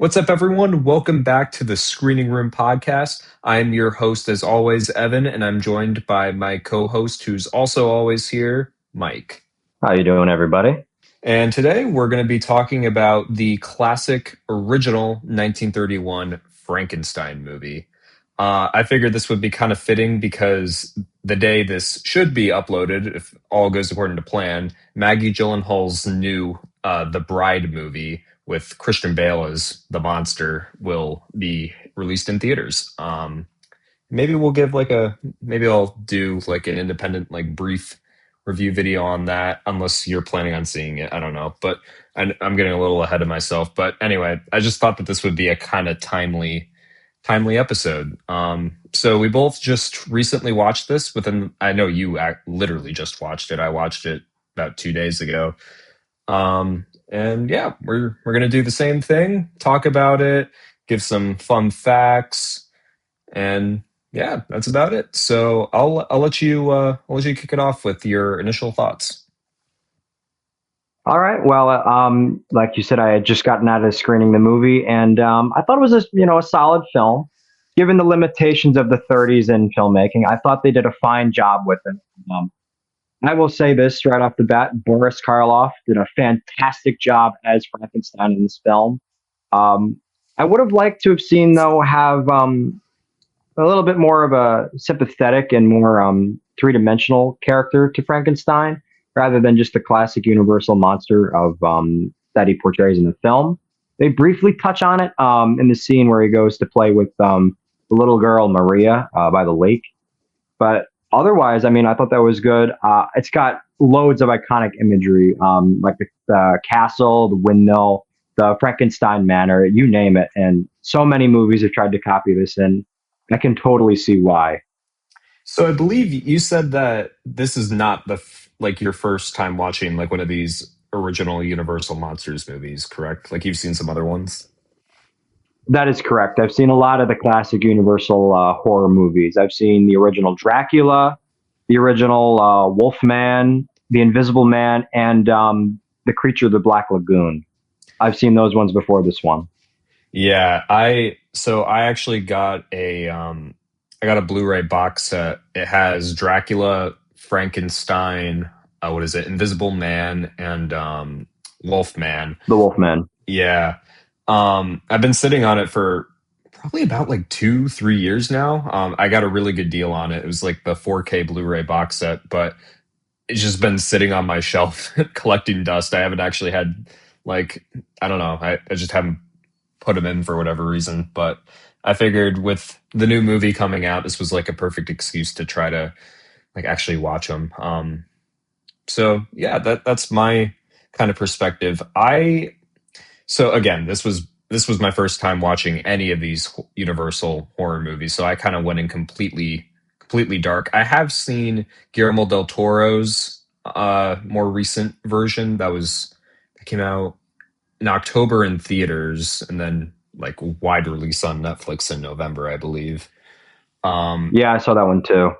What's up, everyone? Welcome back to the Screening Room Podcast. I am your host, as always, Evan, and I'm joined by my co-host, who's also always here, Mike. How you doing, everybody? And today we're going to be talking about the classic original 1931 Frankenstein movie. I figured this would be kind of fitting because the day this should be uploaded, if all goes according to plan, Maggie Gyllenhaal's new The Bride movie with Christian Bale as the monster will be released in theaters. Maybe we'll give maybe I'll do like an independent, like brief review video on that, unless you're planning on seeing it. I don't know, but I'm getting a little ahead of myself. But anyway, I just thought that this would be a kind of timely episode. So we both just recently watched this within, I know you literally just watched it. I watched it about 2 days ago. And yeah, we're gonna do the same thing, talk about it, give some fun facts, and yeah, that's about it. So I'll let you kick it off with your initial thoughts. All right. Well, like you said, I had just gotten out of screening the movie, and I thought it was a solid film. Given the limitations of the 30s in filmmaking, I thought they did a fine job with it. Um, I will say this right off the bat: Boris Karloff did a fantastic job as Frankenstein in this film. Um, I would have liked to have seen though have a little bit more of a sympathetic and more three-dimensional character to Frankenstein, rather than just the classic universal monster of that he portrays in the film. They briefly touch on it in the scene where he goes to play with the little girl Maria by the lake, but otherwise, I mean, I thought that was good. It's got loads of iconic imagery, like the castle, the windmill, the Frankenstein manor, you name it, and so many movies have tried to copy this, and I can totally see why. So I believe you said that this is not like your first time watching like one of these original Universal Monsters movies, correct? Like you've seen some other ones. That is correct. I've seen a lot of the classic Universal horror movies. I've seen the original Dracula, the original Wolfman, the Invisible Man, and the Creature of the Black Lagoon. I've seen those ones before this one. Yeah, I actually got I got a Blu-ray box set. It has Dracula, Frankenstein, what is it? Invisible Man and Wolfman. The Wolfman. Yeah. I've been sitting on it for probably about like 2, 3 years now. I got a really good deal on it. It was like the 4K Blu-ray box set, but it's just been sitting on my shelf collecting dust. I haven't actually had like I don't know. I just haven't put them in for whatever reason. But I figured with the new movie coming out, this was like a perfect excuse to try to like actually watch them. So yeah, that's my kind of perspective. So again, this was my first time watching any of these Universal horror movies, so I kind of went in completely dark. I have seen Guillermo del Toro's more recent version that came out in October in theaters and then like wide release on Netflix in November, I believe. Um, Yeah, I saw that one too.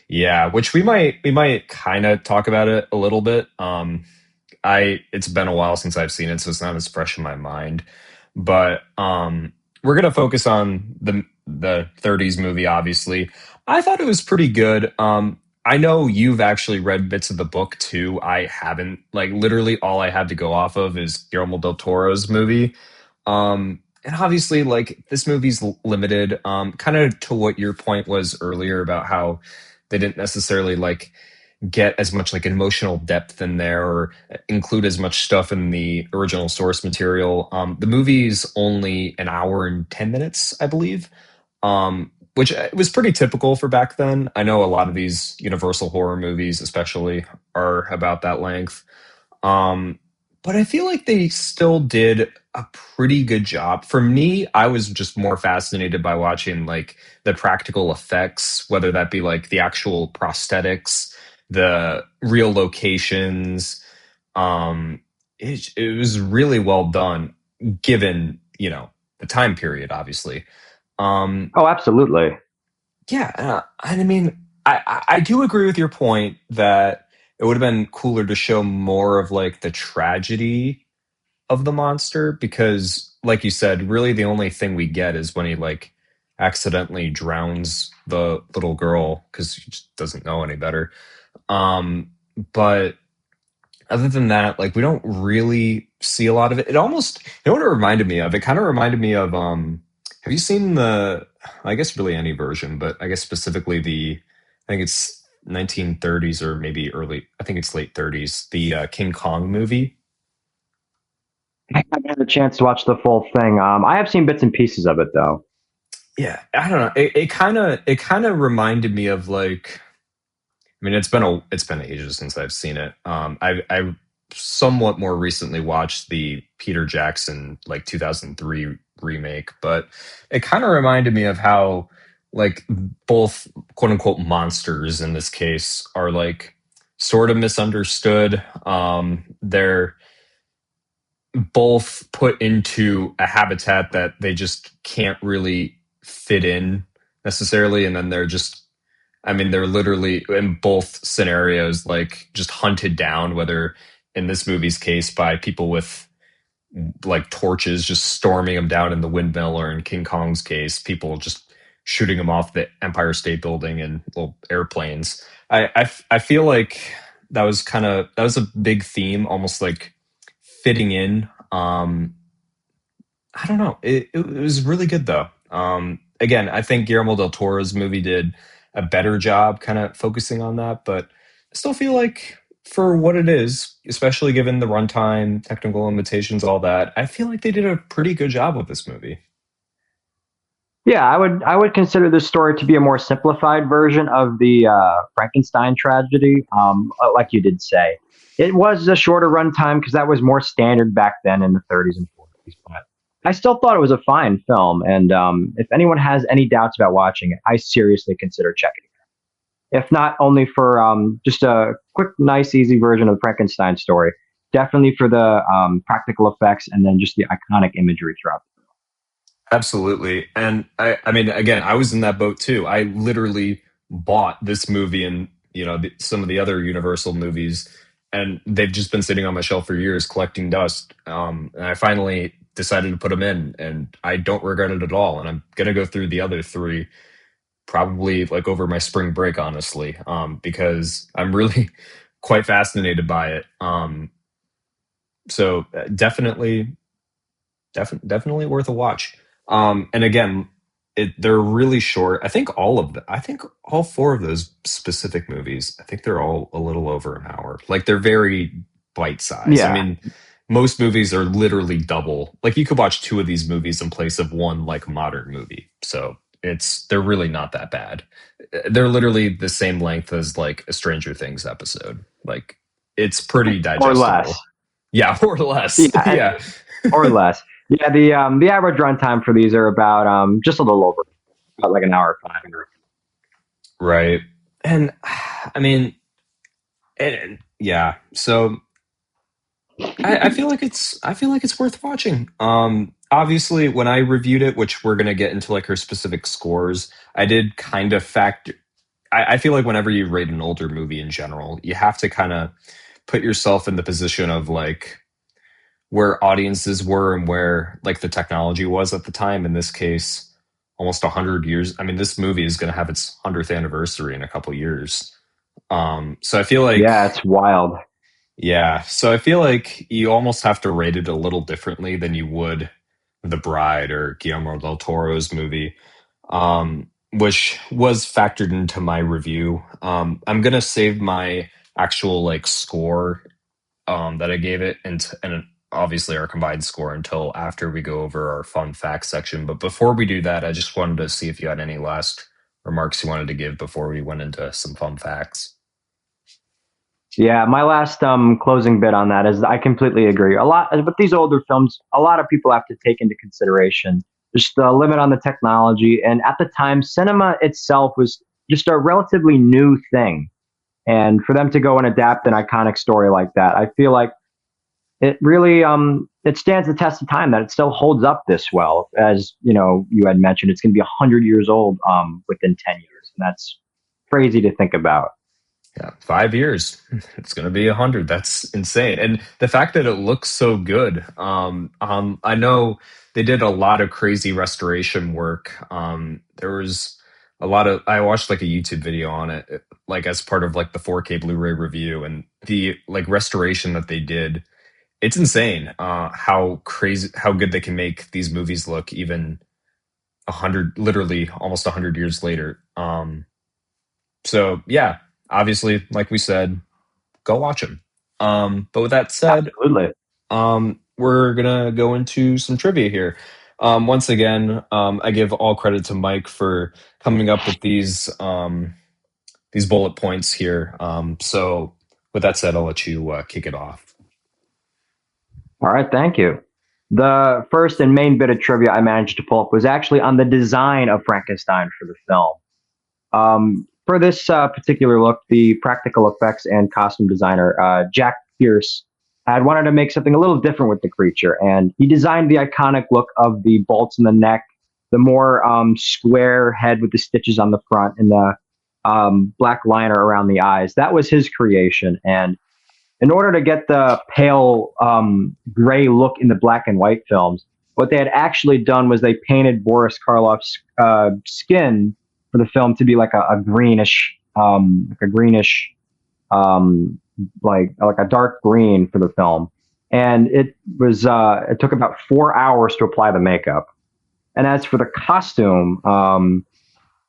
yeah, which we might kind of talk about it a little bit. I It's been a while since I've seen it, so it's not as fresh in my mind. But we're gonna focus on the 30s movie, obviously. I thought it was pretty good. I know you've actually read bits of the book too. I haven't. Like literally all I have to go off of is Guillermo del Toro's movie. And obviously, like this movie's limited, kind of to what your point was earlier about how they didn't necessarily like get as much like emotional depth in there or include as much stuff in the original source material. The movie's only an hour and 10 minutes, I believe, which was pretty typical for back then. I know a lot of these Universal horror movies, especially, are about that length. Um, but I feel like they still did a pretty good job. For me, I was just more fascinated by watching like the practical effects, whether that be like the actual prosthetics, the real locations. It was really well done, given the time period, obviously. Um, Oh, absolutely. yeah, and I mean, I do agree with your point that it would have been cooler to show more of like the tragedy of the monster because like you said, really the only thing we get is when he like accidentally drowns the little girl because she just doesn't know any better. Um, but other than that, like we don't really see a lot of it. It almost, you know what it reminded me of? It kind of reminded me of have you seen the, I guess really any version, but I guess specifically I think it's 1930s or maybe early, I think it's late 30s, the King Kong movie. I haven't had a chance to watch the full thing. I have seen bits and pieces of it though. Yeah, I don't know. It kind of reminded me of like, I mean, it's been ages since I've seen it. I somewhat more recently watched the Peter Jackson like 2003 remake, but it kind of reminded me of how like both quote unquote monsters in this case are like sort of misunderstood. They're both put into a habitat that they just can't really fit in necessarily, and then they're just, I mean, they're literally in both scenarios, like just hunted down, whether in this movie's case by people with like torches just storming them down in the windmill, or in King Kong's case, people just shooting them off the Empire State Building in little airplanes. I feel like that was a big theme, almost like fitting in. I don't know. It was really good though. Again, I think Guillermo del Toro's movie did a better job kind of focusing on that, but I still feel like for what it is, especially given the runtime, technical limitations, all that, I feel like they did a pretty good job with this movie. Yeah, I would consider this story to be a more simplified version of the Frankenstein tragedy. Like you did say, it was a shorter runtime because that was more standard back then in the 30s and 40s. But I still thought it was a fine film, and if anyone has any doubts about watching it, I seriously consider checking it. If not only for just a quick, nice, easy version of the Frankenstein story, definitely for the practical effects and then just the iconic imagery throughout. Absolutely. And I mean, again, I was in that boat too. I literally bought this movie and, some of the other Universal movies, and they've just been sitting on my shelf for years collecting dust. And I finally decided to put them in, and I don't regret it at all. And I'm going to go through the other three probably like over my spring break, honestly, because I'm really quite fascinated by it. So definitely definitely worth a watch. And again, they're really short. I think all four of those specific movies, I think they're all a little over an hour. Like they're very bite size. I Yeah, mean, most movies are literally double. Like you could watch two of these movies in place of one like modern movie. So they're really not that bad. They're literally the same length as like a Stranger Things episode. Like it's pretty or less. digestible. Yeah, or less. Yeah, Yeah. or less. Yeah, the average runtime for these are about just a little over, about like an hour five. Right. And I mean, yeah. So I feel like it's worth watching. Obviously when I reviewed it, which we're gonna get into like her specific scores, I did kind of factor I feel like whenever you rate an older movie in general, you have to kind of put yourself in the position of like where audiences were and where like the technology was at the time. In this case, almost 100 years. I mean, this movie is going to have its 100th anniversary in a couple years. So I feel like, Yeah, it's wild. yeah, so I feel like you almost have to rate it a little differently than you would The Bride or Guillermo del Toro's movie, which was factored into my review. I'm gonna save my actual like score that I gave it, and obviously our combined score until after we go over our fun facts section. But before we do that, I just wanted to see if you had any last remarks you wanted to give before we went into some fun facts. Yeah, my last closing bit on that is I completely agree. A lot with these older films, a lot of people have to take into consideration just the limit on the technology. And at the time, cinema itself was just a relatively new thing. And for them to go and adapt an iconic story like that, I feel like it really it stands the test of time that it still holds up this well. As you know, you had mentioned, it's going to be 100 years old within 10 years, and that's crazy to think about. Yeah, 5 years. It's gonna be 100. That's insane. And the fact that it looks so good. I know they did a lot of crazy restoration work. There was a lot of I watched like a YouTube video on it, like as part of like the 4K Blu-ray review, and the like restoration that they did. It's insane. How crazy, how good they can make these movies look, even 100, literally almost 100 years later. So yeah, obviously, like we said, go watch them. But with that said, Absolutely. we're gonna go into some trivia here. Once again, I give all credit to Mike for coming up with these bullet points here. So with that said, I'll let you kick it off. All right, thank you. The first and main bit of trivia I managed to pull up was actually on the design of Frankenstein for the film. For this particular look, the practical effects and costume designer, Jack Pierce, had wanted to make something a little different with the creature, and he designed the iconic look of the bolts in the neck, the more square head with the stitches on the front, and the black liner around the eyes. That was his creation, and in order to get the pale gray look in the black and white films, what they had actually done was they painted Boris Karloff's skin for the film to be like a greenish, um, like a dark green for the film, and it took about 4 hours to apply the makeup. And as for the costume,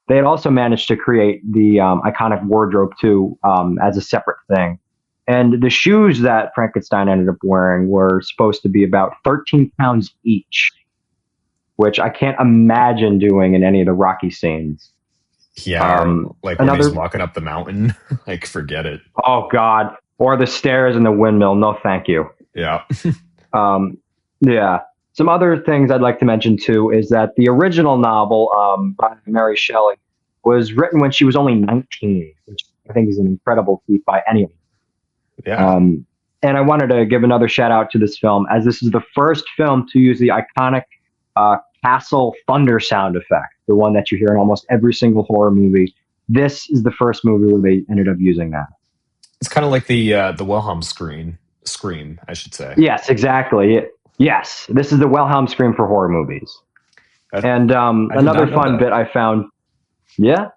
they had also managed to create the iconic wardrobe too as a separate thing. And the shoes that Frankenstein ended up wearing were supposed to be about 13 pounds each, which I can't imagine doing in any of the Rocky scenes. Yeah, or Um, like when he's another, walking up the mountain, like forget it. oh God, or the stairs in the windmill. No, thank you. Yeah. Um, yeah. Some other things I'd like to mention too is that the original novel by Mary Shelley was written when she was only 19, which I think is an incredible feat by anyone. Yeah. Um, and I wanted to give another shout out to this film, as this is the first film to use the iconic castle thunder sound effect, the one that you hear in almost every single horror movie. This is the first movie where they ended up using that. It's kind of like the Wilhelm scream, I should say. Yes, exactly. Yes, this is the Wilhelm scream for horror movies. And I did another not know fun that. bit I found, yeah,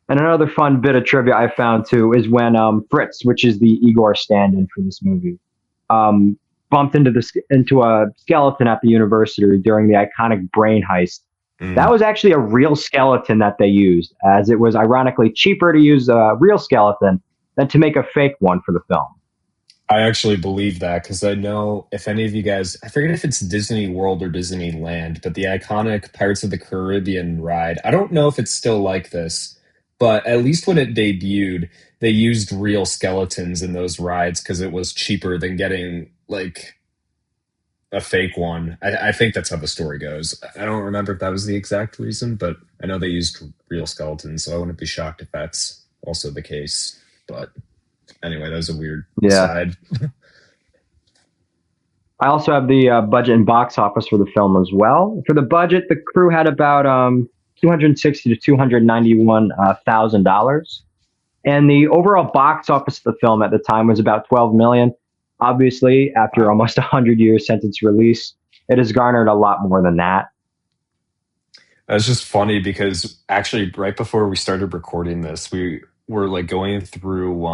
and another fun bit of trivia I found too is when Fritz, which is the Igor stand-in for this movie, um, bumped into a skeleton at the university during the iconic brain heist. That Mm. was actually a real skeleton that they used, as it was ironically cheaper to use a real skeleton than to make a fake one for the film. I actually believe that because I know if any of you guys, I forget if it's Disney World or Disneyland, but the iconic Pirates of the Caribbean ride, I don't know if it's still like this, but at least when it debuted, they used real skeletons in those rides because it was cheaper than getting like a fake one. I think that's how the story goes. I don't remember if that was the exact reason, but I know they used real skeletons, so I wouldn't be shocked if that's also the case. But anyway, that was a weird Yeah. aside. I also have the budget and box office for the film as well. For the budget, the crew had about 260 to $291,000, and the overall box office of the film at the time was about 12 million. Obviously, after Wow. almost 100 years since its release, it has garnered a lot more than that. It's just funny because actually, right before we started recording this, we were like going through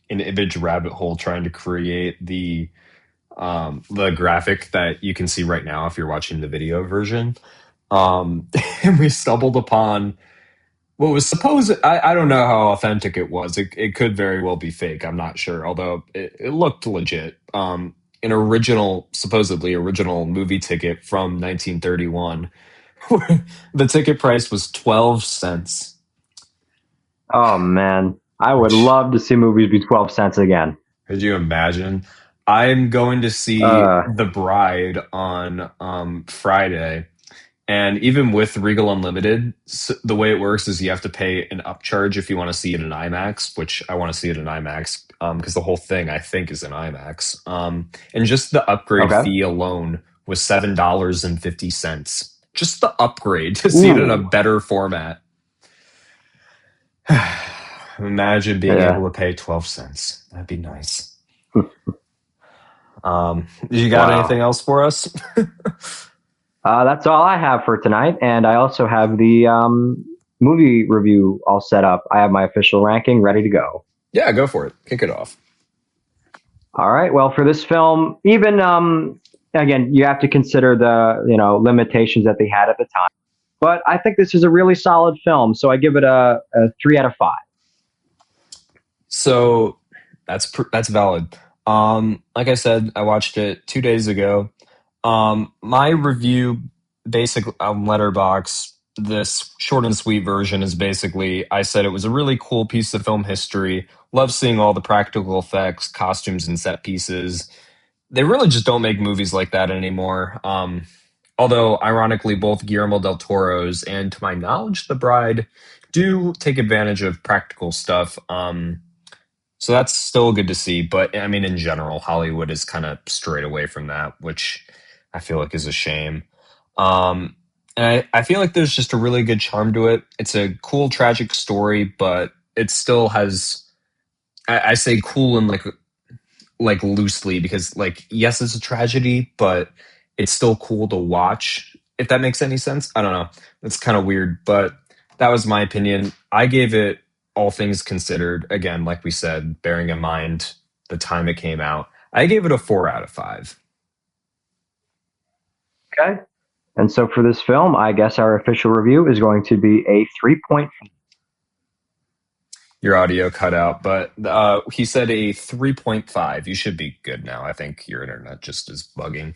an image rabbit hole trying to create the graphic that you can see right now if you're watching the video version. And we stumbled upon what was supposed. I don't know how authentic it was. It could very well be fake. I'm not sure. Although it looked legit. An original, supposedly original movie ticket from 1931. The ticket price was 12 cents, Oh man, I would which love to see movies be 12 cents again. could you imagine? I'm going to see Uh, The Bride on Friday. And even with Regal Unlimited, the way it works is you have to pay an upcharge if you want to see it in IMAX, which I want to see it in IMAX because the whole thing I think is in IMAX. And just the upgrade okay. fee alone was $7.50. Just the upgrade to see it in a Ooh. better format. Imagine being Yeah. able to pay 12 cents. That'd be nice. You got anything Wow. else for us? That's all I have for tonight, and I also have the movie review all set up. I have my official ranking ready to go. Yeah, go for it. Kick it off. All right. Well, for this film, even again, you have to consider the limitations that they had at the time. But I think this is a really solid film, so I give it a 3 out of 5. So that's valid. Like I said, I watched it 2 days ago. My review, basically on Letterbox, this short and sweet version is basically I said it was a really cool piece of film history. Love seeing all the practical effects, costumes, and set pieces. They really just don't make movies like that anymore. Although, ironically, both Guillermo del Toro's and, to my knowledge, The Bride do take advantage of practical stuff. So that's still good to see. But I mean, in general, Hollywood is kind of strayed away from that, which I feel like is a shame. Um, and I feel like there's just a really good charm to it. It's a cool, tragic story, but it still has. I say cool in like loosely because like yes, it's a tragedy, but it's still cool to watch. If that makes any sense, I don't know. It's kind of weird, but that was my opinion. I gave it all things considered. Again, like we said, bearing in mind the time it came out, I gave it a 4 out of 5. Okay. And so for this film, I guess our official review is going to be a 3 point. Your audio cut out, but he said a 3.5. You should be good now. I think your internet just is bugging.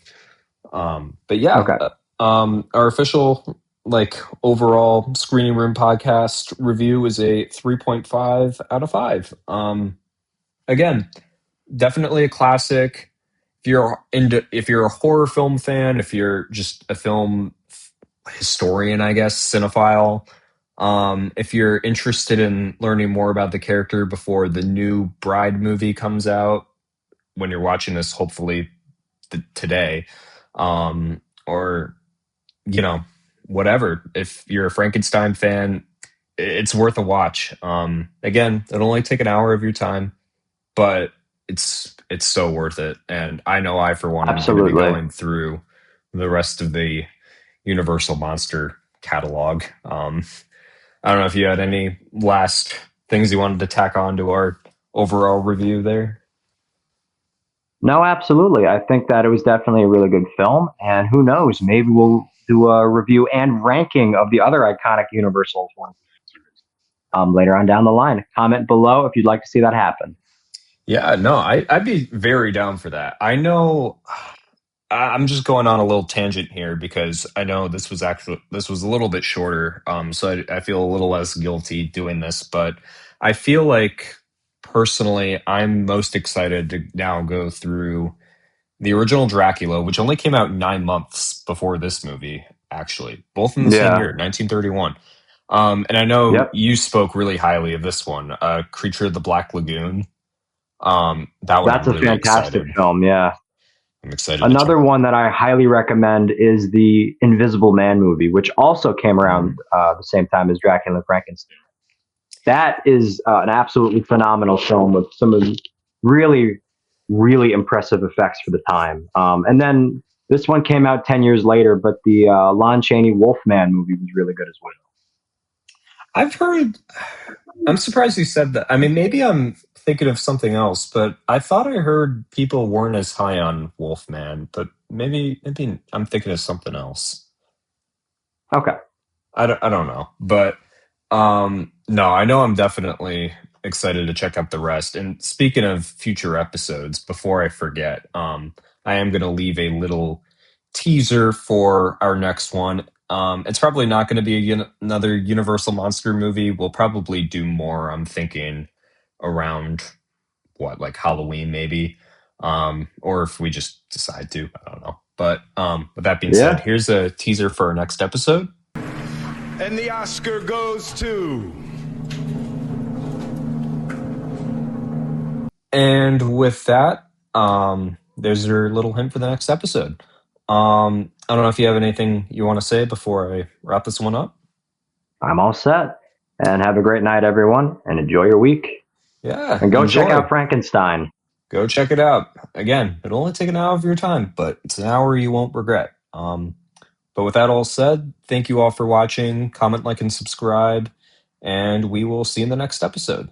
But yeah, Okay. our official like overall screening room podcast review is a 3.5 out of 5. Again, definitely a classic. If you're a horror film fan, if you're just a film historian, I guess, cinephile, if you're interested in learning more about the character before the new Bride movie comes out, when you're watching this, hopefully today, or you know, whatever. If you're a Frankenstein fan, it's worth a watch. Again, it'll only take an hour of your time, but it's so worth it. And I know I, for one, am going to be Absolutely. going through the rest of the Universal Monster catalog. I don't know if you had any last things you wanted to tack on to our overall review there. No, absolutely. I think that it was definitely a really good film, and who knows, maybe we'll do a review and ranking of the other iconic Universal ones later on down the line. Comment below if you'd like to see that happen. Yeah, no, I'd be very down for that. I know I'm just going on a little tangent here because I know this was a little bit shorter, so I feel a little less guilty doing this. But I feel like personally, I'm most excited to now go through the original Dracula, which only came out 9 months before this movie, actually, both in the same Yeah. year, 1931. And I know Yep. you spoke really highly of this one, Creature of the Black Lagoon. That one That's I'm a really fantastic excited. film. Yeah. I'm excited to check Another out. one that I highly recommend is the Invisible Man movie, which also came around the same time as Dracula and Frankenstein. That is an absolutely phenomenal film with some of really, really impressive effects for the time. And then this one came out 10 years later, but the Lon Chaney Wolfman movie was really good as well. I've heard. I'm surprised you said that. I mean, maybe I'm thinking of something else, but I thought I heard people weren't as high on Wolfman. But maybe I'm thinking of something else. Okay. I don't know, but no, I know I'm definitely excited to check out the rest. And speaking of future episodes, before I forget, I am going to leave a little teaser for our next one. It's probably not going to be another Universal Monster movie. We'll probably do more. I'm thinking around what, like Halloween, maybe, or if we just decide to, I don't know. But with that being said, Yeah. here's a teaser for our next episode. And the Oscar goes to. And with that, there's your little hint for the next episode. I don't know if you have anything you want to say before I wrap this one up. I'm all set. And have a great night, everyone, and enjoy your week. Yeah, And go check enjoy. out Frankenstein. Go check it out. Again, it'll only take an hour of your time, but it's an hour you won't regret. But with that all said, thank you all for watching. Comment, like, and subscribe, and we will see you in the next episode.